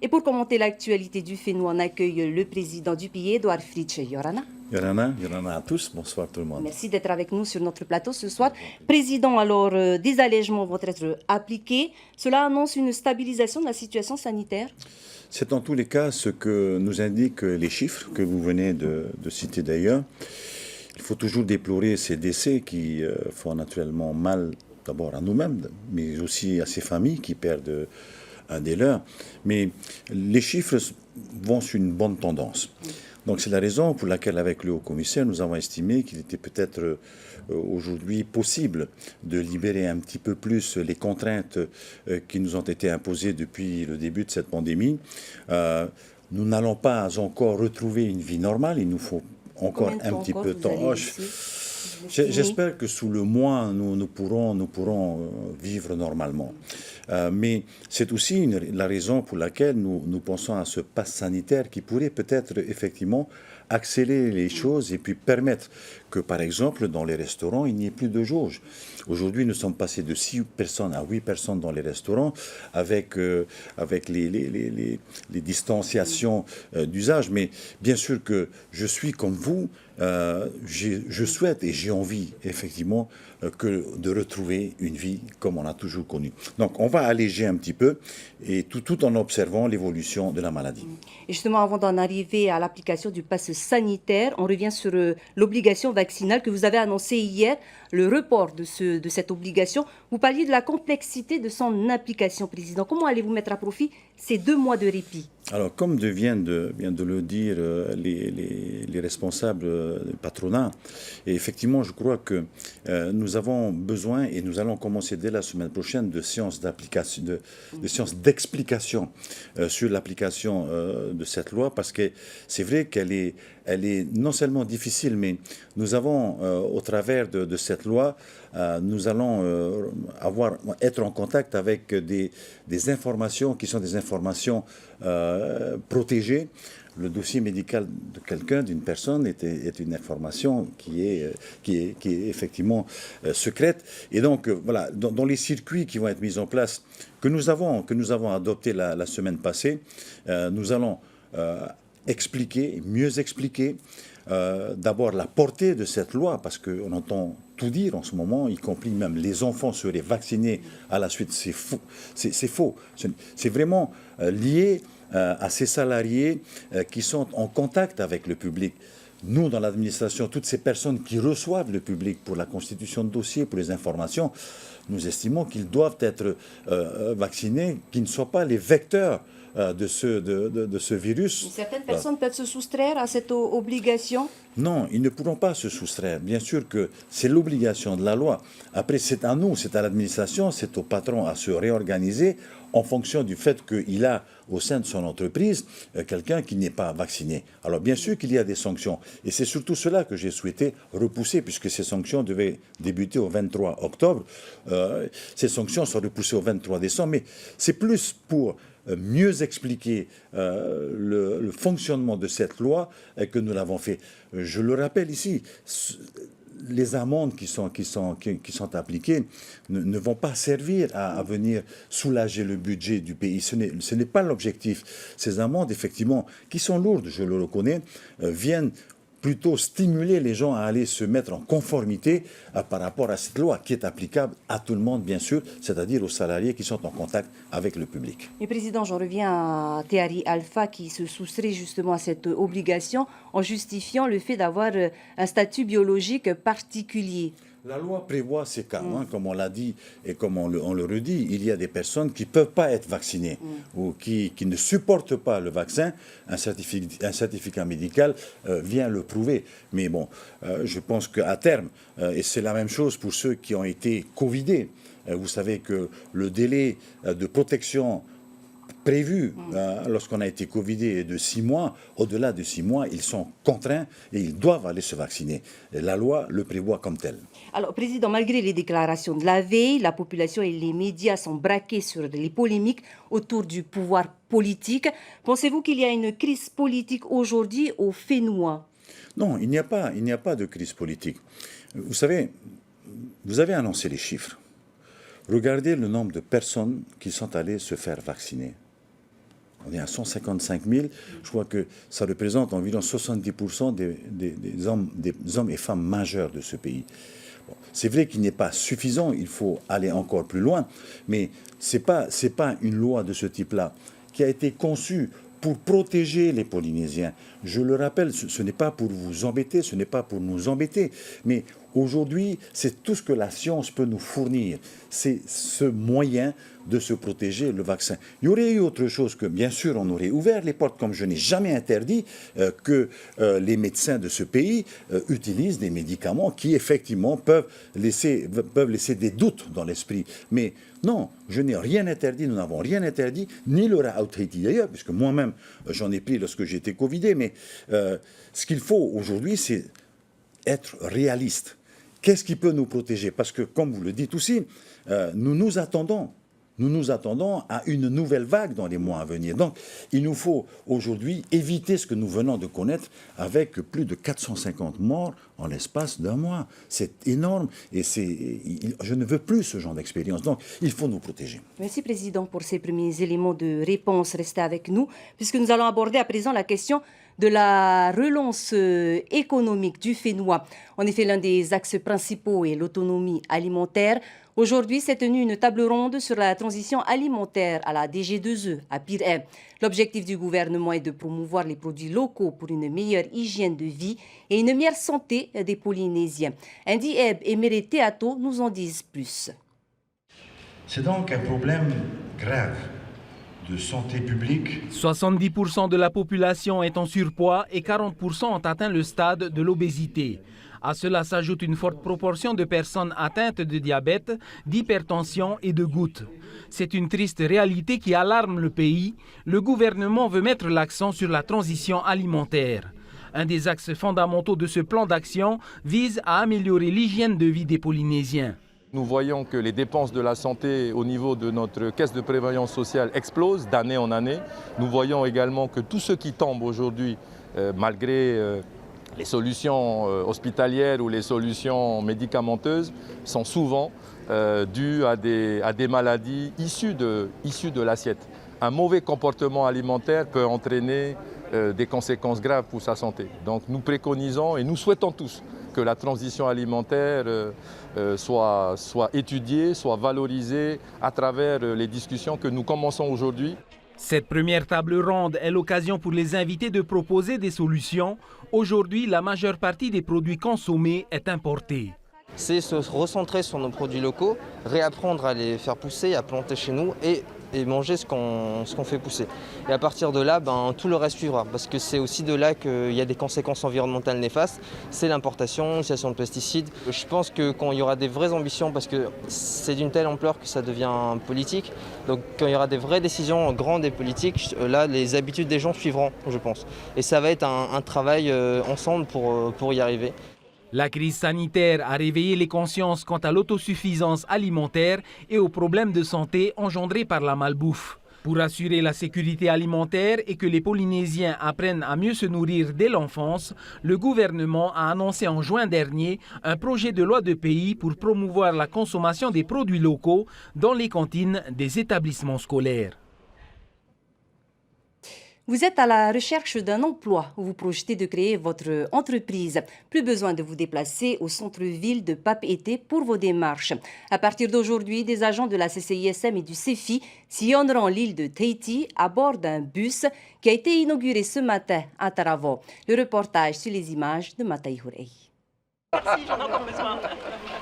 Et pour commenter l'actualité du FENO, on accueille le président du pays, Edouard Fritsch. Yorana. Yorana à tous, bonsoir tout le monde. Merci d'être avec nous sur notre plateau ce soir. Président, alors des allègements vont être appliqués. Cela annonce une stabilisation de la situation sanitaire? C'est en tous les cas ce que nous indiquent les chiffres que vous venez de citer d'ailleurs. Il faut toujours déplorer ces décès qui font naturellement mal d'abord à nous-mêmes, mais aussi à ces familles qui perdent un des leurs. Mais les chiffres vont sur une bonne tendance. Donc c'est la raison pour laquelle, avec le haut-commissaire, nous avons estimé qu'il était peut-être aujourd'hui possible de libérer un petit peu plus les contraintes qui nous ont été imposées depuis le début de cette pandémie. Nous n'allons pas encore retrouver une vie normale, il nous faut encore un petit peu de temps. J'espère que sous le mois, nous pourrons vivre normalement. Mais c'est aussi la raison pour laquelle nous pensons à ce pass sanitaire qui pourrait peut-être effectivement accélérer les choses et puis permettre que, par exemple, dans les restaurants, il n'y ait plus de jauge. Aujourd'hui, nous sommes passés de 6 personnes à 8 personnes dans les restaurants avec les distanciations d'usage. Mais bien sûr que je suis comme vous, je souhaite et j'ai envie, effectivement, de retrouver une vie comme on a toujours connue. Donc, on va alléger un petit peu, et tout en observant l'évolution de la maladie. Et justement, avant d'en arriver à l'application du pass sanitaire, on revient sur l'obligation vaccinale que vous avez annoncée hier, le report de cette obligation. Vous parliez de la complexité de son application, Président. Comment allez-vous mettre à profit ces 2 mois de répit? Alors, comme vient de le dire les responsables du patronat, et effectivement, je crois que nous avons besoin, et nous allons commencer dès la semaine prochaine, de séances d'application, de séances d'explication sur l'application de cette loi, parce que c'est vrai qu'elle est non seulement difficile, mais nous avons, au travers de cette loi, nous allons être en contact avec des informations qui sont des informations protégées. Le dossier médical de quelqu'un, d'une personne, est une information qui est effectivement secrète. Et donc, voilà, dans les circuits qui vont être mis en place, que nous avons adoptés la semaine passée, nous allons mieux expliquer, d'abord la portée de cette loi, parce qu'on entend tout dire en ce moment, y compris même les enfants seraient vaccinés à la suite. C'est faux. C'est faux. C'est vraiment lié à ces salariés qui sont en contact avec le public. Nous, dans l'administration, toutes ces personnes qui reçoivent le public pour la constitution de dossiers, pour les informations, nous estimons qu'ils doivent être vaccinés, qu'ils ne soient pas les vecteurs de ce virus. Certaines personnes peuvent se soustraire à cette obligation? Non, ils ne pourront pas se soustraire. Bien sûr que c'est l'obligation de la loi. Après, c'est à nous, c'est à l'administration, c'est au patron à se réorganiser en fonction du fait qu'il a au sein de son entreprise quelqu'un qui n'est pas vacciné. Alors bien sûr qu'il y a des sanctions. Et c'est surtout cela que j'ai souhaité repousser, puisque ces sanctions devaient débuter au 23 octobre. Ces sanctions sont repoussées au 23 décembre. Mais c'est plus pour mieux expliquer le fonctionnement de cette loi que nous l'avons fait. Je le rappelle ici, les amendes qui sont appliquées ne vont pas servir à venir soulager le budget du pays. Ce n'est pas l'objectif. Ces amendes, effectivement, qui sont lourdes, je le reconnais, viennent plutôt stimuler les gens à aller se mettre en conformité par rapport à cette loi qui est applicable à tout le monde, bien sûr, c'est-à-dire aux salariés qui sont en contact avec le public. Mais Président, j'en reviens à Théari Alpha qui se soustrait justement à cette obligation en justifiant le fait d'avoir un statut biologique particulier. La loi prévoit ces cas, comme on l'a dit et comme on le redit. Il y a des personnes qui ne peuvent pas être vaccinées ou qui ne supportent pas le vaccin. Un certificat médical vient le prouver. Mais bon, je pense qu'à terme, et c'est la même chose pour ceux qui ont été covidés, vous savez que le délai de protection prévu lorsqu'on a été covidé est de 6 mois. Au-delà de 6 mois, ils sont contraints et ils doivent aller se vacciner. Et la loi le prévoit comme tel. Alors, Président, malgré les déclarations de la veille, la population et les médias sont braqués sur les polémiques autour du pouvoir politique. Pensez-vous qu'il y a une crise politique aujourd'hui au Fénois? Non, il n'y a pas de crise politique. Vous savez, vous avez annoncé les chiffres. Regardez le nombre de personnes qui sont allées se faire vacciner. On est à 155 000. Je crois que ça représente environ 70% des hommes et femmes majeurs de ce pays. Bon, c'est vrai qu'il n'est pas suffisant, il faut aller encore plus loin, mais ce n'est pas une loi de ce type-là qui a été conçue pour protéger les Polynésiens. Je le rappelle, ce n'est pas pour vous embêter, ce n'est pas pour nous embêter, mais aujourd'hui, c'est tout ce que la science peut nous fournir. C'est ce moyen de se protéger, le vaccin. Il y aurait eu autre chose que, bien sûr, on aurait ouvert les portes, comme je n'ai jamais interdit que les médecins de ce pays utilisent des médicaments qui, effectivement, peuvent laisser des doutes dans l'esprit. Mais non, je n'ai rien interdit, nous n'avons rien interdit, ni le Ra'aut-Tahiti d'ailleurs, puisque moi-même, j'en ai pris lorsque j'étais covidé. Mais ce qu'il faut aujourd'hui, c'est être réaliste. Qu'est-ce qui peut nous protéger? Parce que, comme vous le dites aussi, nous nous attendons à une nouvelle vague dans les mois à venir. Donc, il nous faut aujourd'hui éviter ce que nous venons de connaître avec plus de 450 morts en l'espace d'un mois. C'est énorme et je ne veux plus ce genre d'expérience. Donc, il faut nous protéger. Merci, Président, pour ces premiers éléments de réponse. Restez avec nous, puisque nous allons aborder à présent la question de la relance économique du FENUA. En effet, l'un des axes principaux est l'autonomie alimentaire. Aujourd'hui, s'est tenue une table ronde sur la transition alimentaire à la DG2E à Pirée. L'objectif du gouvernement est de promouvoir les produits locaux pour une meilleure hygiène de vie et une meilleure santé des Polynésiens. Andy Ebb et Mere Teato nous en disent plus. C'est donc un problème grave de santé publique. 70% de la population est en surpoids et 40% ont atteint le stade de l'obésité. À cela s'ajoute une forte proportion de personnes atteintes de diabète, d'hypertension et de gouttes. C'est une triste réalité qui alarme le pays. Le gouvernement veut mettre l'accent sur la transition alimentaire. Un des axes fondamentaux de ce plan d'action vise à améliorer l'hygiène de vie des Polynésiens. Nous voyons que les dépenses de la santé au niveau de notre caisse de prévoyance sociale explosent d'année en année. Nous voyons également que tous ceux qui tombent aujourd'hui, malgré les solutions hospitalières ou les solutions médicamenteuses, sont souvent dus à des maladies issues de l'assiette. Un mauvais comportement alimentaire peut entraîner des conséquences graves pour sa santé. Donc nous préconisons et nous souhaitons tous que la transition alimentaire soit étudiée, soit valorisée à travers les discussions que nous commençons aujourd'hui. Cette première table ronde est l'occasion pour les invités de proposer des solutions. Aujourd'hui, la majeure partie des produits consommés est importée. C'est se recentrer sur nos produits locaux, réapprendre à les faire pousser, à planter chez nous et manger ce qu'on fait pousser. Et à partir de là, tout le reste suivra, parce que c'est aussi de là qu'il y a des conséquences environnementales néfastes. C'est l'importation, l'utilisation de pesticides. Je pense que quand il y aura des vraies ambitions, parce que c'est d'une telle ampleur que ça devient politique, donc quand il y aura des vraies décisions grandes et politiques, là, les habitudes des gens suivront, je pense. Et ça va être un travail ensemble pour y arriver. La crise sanitaire a réveillé les consciences quant à l'autosuffisance alimentaire et aux problèmes de santé engendrés par la malbouffe. Pour assurer la sécurité alimentaire et que les Polynésiens apprennent à mieux se nourrir dès l'enfance, le gouvernement a annoncé en juin dernier un projet de loi de pays pour promouvoir la consommation des produits locaux dans les cantines des établissements scolaires. Vous êtes à la recherche d'un emploi ou vous projetez de créer votre entreprise. Plus besoin de vous déplacer au centre-ville de Papeete pour vos démarches. À partir d'aujourd'hui, des agents de la CCISM et du CEFI sillonneront l'île de Tahiti à bord d'un bus qui a été inauguré ce matin à Taravao. Le reportage sur les images de Matai Hurei.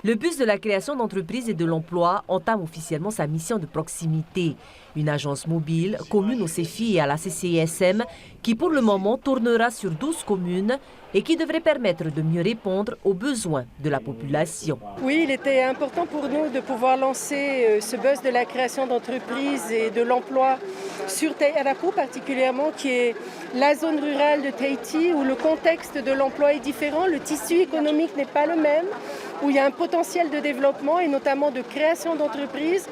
Le bus de la création d'entreprises et de l'emploi entame officiellement sa mission de proximité. Une agence mobile commune au CEFI et à la CCISM qui pour le moment tournera sur 12 communes et qui devrait permettre de mieux répondre aux besoins de la population. Oui, il était important pour nous de pouvoir lancer ce buzz de la création d'entreprises et de l'emploi sur Tairako particulièrement, qui est la zone rurale de Tahiti où le contexte de l'emploi est différent, le tissu économique n'est pas le même, où il y a un potentiel de développement et notamment de création d'entreprises.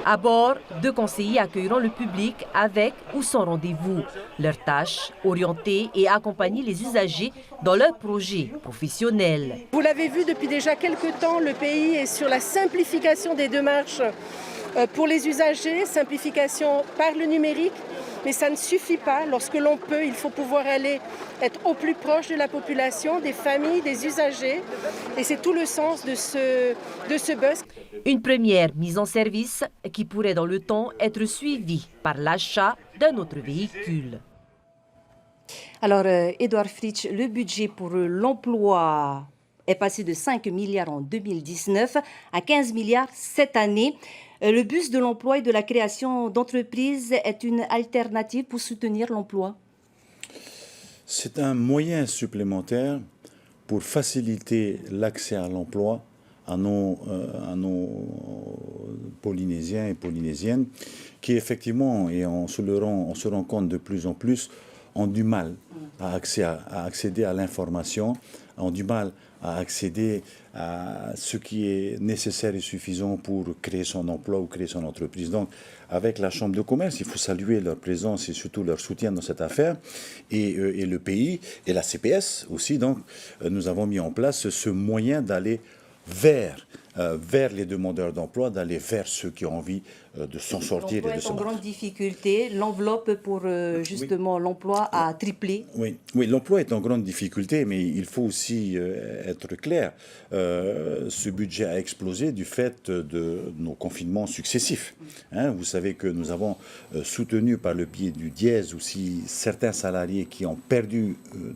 À bord, 2 conseillers accueilleront le public avec ou sans rendez-vous. Leur tâche, orienter et accompagner les usagers dans leurs projets professionnels. Vous l'avez vu depuis déjà quelques temps, le pays est sur la simplification des démarches pour les usagers, simplification par le numérique, mais ça ne suffit pas. Lorsque l'on peut, il faut pouvoir aller être au plus proche de la population, des familles, des usagers. Et c'est tout le sens de ce bus. Une première mise en service qui pourrait dans le temps être suivie par l'achat d'un autre véhicule. Alors, Edouard Fritsch, le budget pour l'emploi est passé de 5 milliards en 2019 à 15 milliards cette année. Le bus de l'emploi et de la création d'entreprises est une alternative pour soutenir l'emploi? C'est un moyen supplémentaire pour faciliter l'accès à l'emploi à nos Polynésiens et Polynésiennes qui effectivement, et on se rend compte de plus en plus, ont du mal à accéder à l'information, ont du mal à accéder à ce qui est nécessaire et suffisant pour créer son emploi ou créer son entreprise. Donc, avec la Chambre de commerce, il faut saluer leur présence et surtout leur soutien dans cette affaire. Et le pays, et la CPS aussi, donc, nous avons mis en place ce moyen d'aller vers les demandeurs d'emploi, d'aller vers ceux qui ont envie de s'en sortir et de se en battre. grande difficulté. L'enveloppe pour justement l'emploi a triplé. Oui, l'emploi est en grande difficulté, mais il faut aussi être clair. Ce budget a explosé du fait de nos confinements successifs. Vous savez que nous avons soutenu par le biais du dièse aussi certains salariés qui ont perdu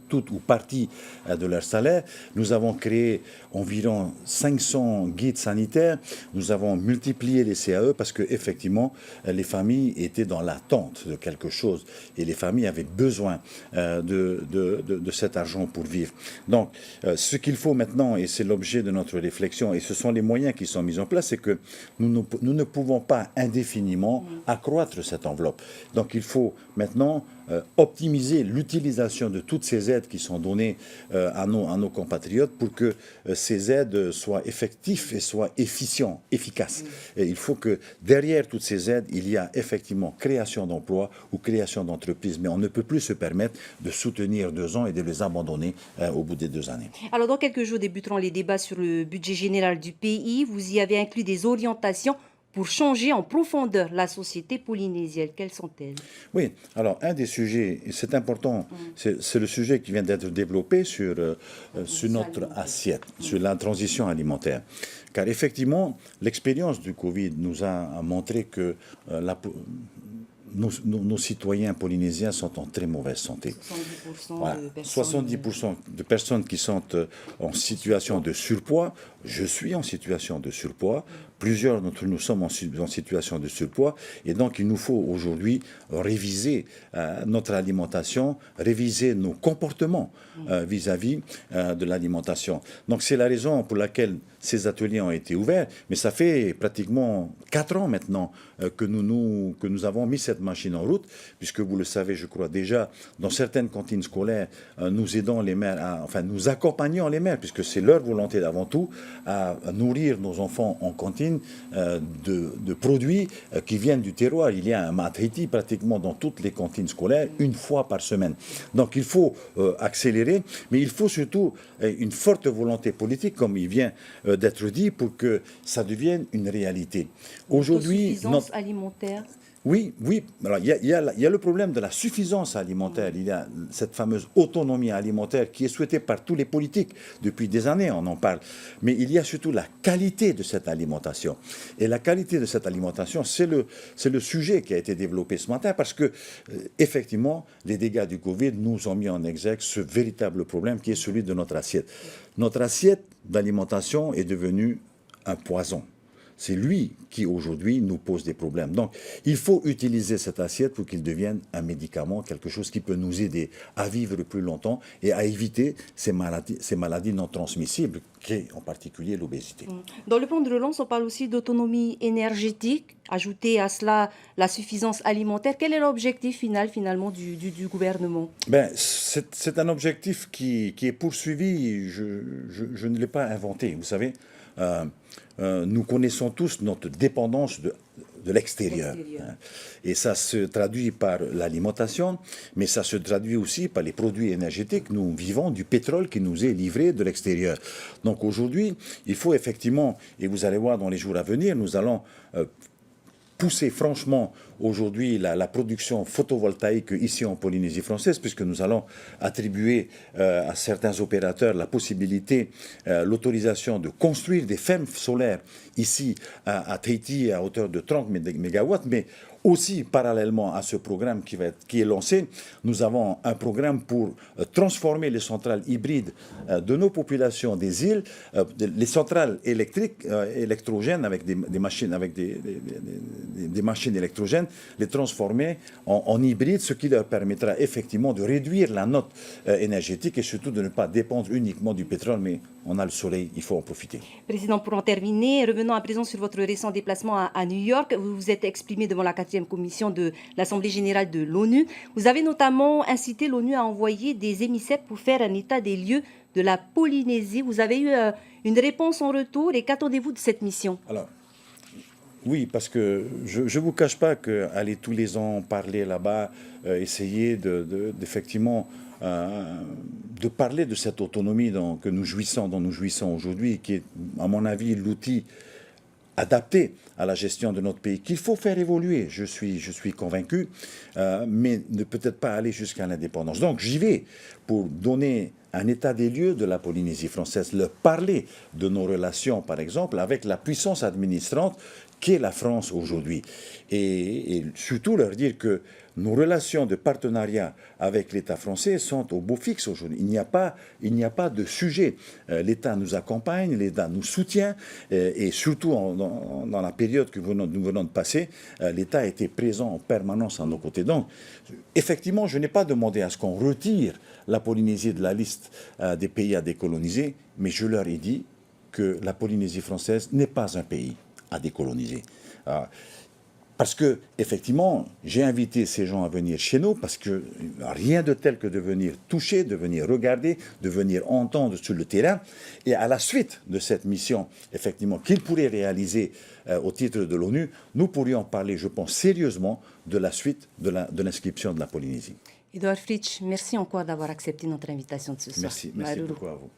tout ou partie de leur salaire. Nous avons créé environ 500 guides sanitaires. Nous avons multiplié les CAE parce que effectivement, les familles étaient dans l'attente de quelque chose et les familles avaient besoin de cet argent pour vivre. Donc, ce qu'il faut maintenant, et c'est l'objet de notre réflexion, et ce sont les moyens qui sont mis en place, c'est que nous ne pouvons pas indéfiniment accroître cette enveloppe. Donc, il faut maintenant optimiser l'utilisation de toutes ces aides qui sont données à nos compatriotes pour que ces aides soient effectives et soient efficaces. Et il faut que derrière toutes ces aides, il y a effectivement création d'emplois ou création d'entreprises, mais on ne peut plus se permettre de soutenir 2 ans et de les abandonner au bout des 2 années. Alors, dans quelques jours débuteront les débats sur le budget général du pays. Vous y avez inclus des orientations pour changer en profondeur la société polynésienne. Quelles sont-elles? Oui, alors un des sujets, et c'est important, c'est le sujet qui vient d'être développé sur notre assiette, sur la transition alimentaire. Car effectivement, l'expérience du Covid nous a montré que nos citoyens polynésiens sont en très mauvaise santé. 70% de personnes qui sont en situation de surpoids. Je suis en situation de surpoids. Plusieurs d'entre nous sommes en situation de surpoids. Et donc, il nous faut aujourd'hui réviser notre alimentation, réviser nos comportements vis-à-vis de l'alimentation. Donc, c'est la raison pour laquelle ces ateliers ont été ouverts. Mais ça fait pratiquement 4 ans maintenant que nous avons mis cette machine en route, puisque vous le savez, je crois déjà, dans certaines cantines scolaires, nous aidons les mères, nous accompagnons les mères, puisque c'est leur volonté avant tout, à nourrir nos enfants en cantine de produits qui viennent du terroir. Il y a un matriti pratiquement dans toutes les cantines scolaires, 1 fois par semaine. Donc il faut accélérer, mais il faut surtout une forte volonté politique, comme il vient d'être dit, pour que ça devienne une réalité. Aujourd'hui, notre alimentaire. Oui. Alors, il y a le problème de la suffisance alimentaire. Il y a cette fameuse autonomie alimentaire qui est souhaitée par tous les politiques. Depuis des années, on en parle. Mais il y a surtout la qualité de cette alimentation. Et la qualité de cette alimentation, c'est le sujet qui a été développé ce matin parce que, effectivement, les dégâts du Covid nous ont mis en exergue ce véritable problème qui est celui de notre assiette. Notre assiette d'alimentation est devenue un poison. C'est lui qui, aujourd'hui, nous pose des problèmes. Donc, il faut utiliser cette assiette pour qu'il devienne un médicament, quelque chose qui peut nous aider à vivre plus longtemps et à éviter ces maladies non transmissibles, qui est en particulier l'obésité. Dans le plan de relance, on parle aussi d'autonomie énergétique. Ajouter à cela la suffisance alimentaire. Quel est l'objectif finalement du gouvernement? C'est un objectif qui est poursuivi. Je ne l'ai pas inventé, vous savez. Nous connaissons tous notre dépendance de l'extérieur. Et ça se traduit par l'alimentation, mais ça se traduit aussi par les produits énergétiques. Nous vivons du pétrole qui nous est livré de l'extérieur. Donc aujourd'hui, il faut effectivement, et vous allez voir dans les jours à venir, nous allons pousser franchement aujourd'hui la production photovoltaïque ici en Polynésie française, puisque nous allons attribuer à certains opérateurs la possibilité, l'autorisation de construire des fermes solaires ici à Tahiti à hauteur de 30 mégawatts, mais aussi, parallèlement à ce programme qui est lancé, nous avons un programme pour transformer les centrales hybrides de nos populations des îles, les centrales électriques, électrogènes avec des machines, avec des machines électrogènes, les transformer en hybrides, ce qui leur permettra effectivement de réduire la note énergétique et surtout de ne pas dépendre uniquement du pétrole, mais on a le soleil, il faut en profiter. Président, pour en terminer, revenons à présent sur votre récent déplacement à New York. Vous vous êtes exprimé devant la 4e commission de l'Assemblée générale de l'ONU. Vous avez notamment incité l'ONU à envoyer des émissaires pour faire un état des lieux de la Polynésie. Vous avez eu une réponse en retour et qu'attendez-vous de cette mission? Alors, oui, parce que je ne vous cache pas qu'aller tous les ans parler là-bas, essayer d'effectivement de parler de cette autonomie dont nous jouissons aujourd'hui, qui est, à mon avis, l'outil adapté à la gestion de notre pays, qu'il faut faire évoluer, je suis convaincu, mais ne peut-être pas aller jusqu'à l'indépendance. Donc j'y vais pour donner un état des lieux de la Polynésie française, leur parler de nos relations, par exemple, avec la puissance administrante qu'est la France aujourd'hui. Et surtout leur dire que nos relations de partenariat avec l'État français sont au beau fixe aujourd'hui. Il n'y a pas de sujet. L'État nous accompagne, l'État nous soutient, et surtout dans la période que nous venons de passer, l'État était présent en permanence à nos côtés. Donc, effectivement, je n'ai pas demandé à ce qu'on retire la Polynésie de la liste des pays à décoloniser, mais je leur ai dit que la Polynésie française n'est pas un pays à décoloniser. Parce que, effectivement, j'ai invité ces gens à venir chez nous parce que rien de tel que de venir toucher, de venir regarder, de venir entendre sur le terrain. Et à la suite de cette mission, effectivement, qu'ils pourraient réaliser au titre de l'ONU, nous pourrions parler, je pense, sérieusement de la suite de l'inscription de la Polynésie. Edouard Fritsch, merci encore d'avoir accepté notre invitation de ce soir. Merci beaucoup à vous.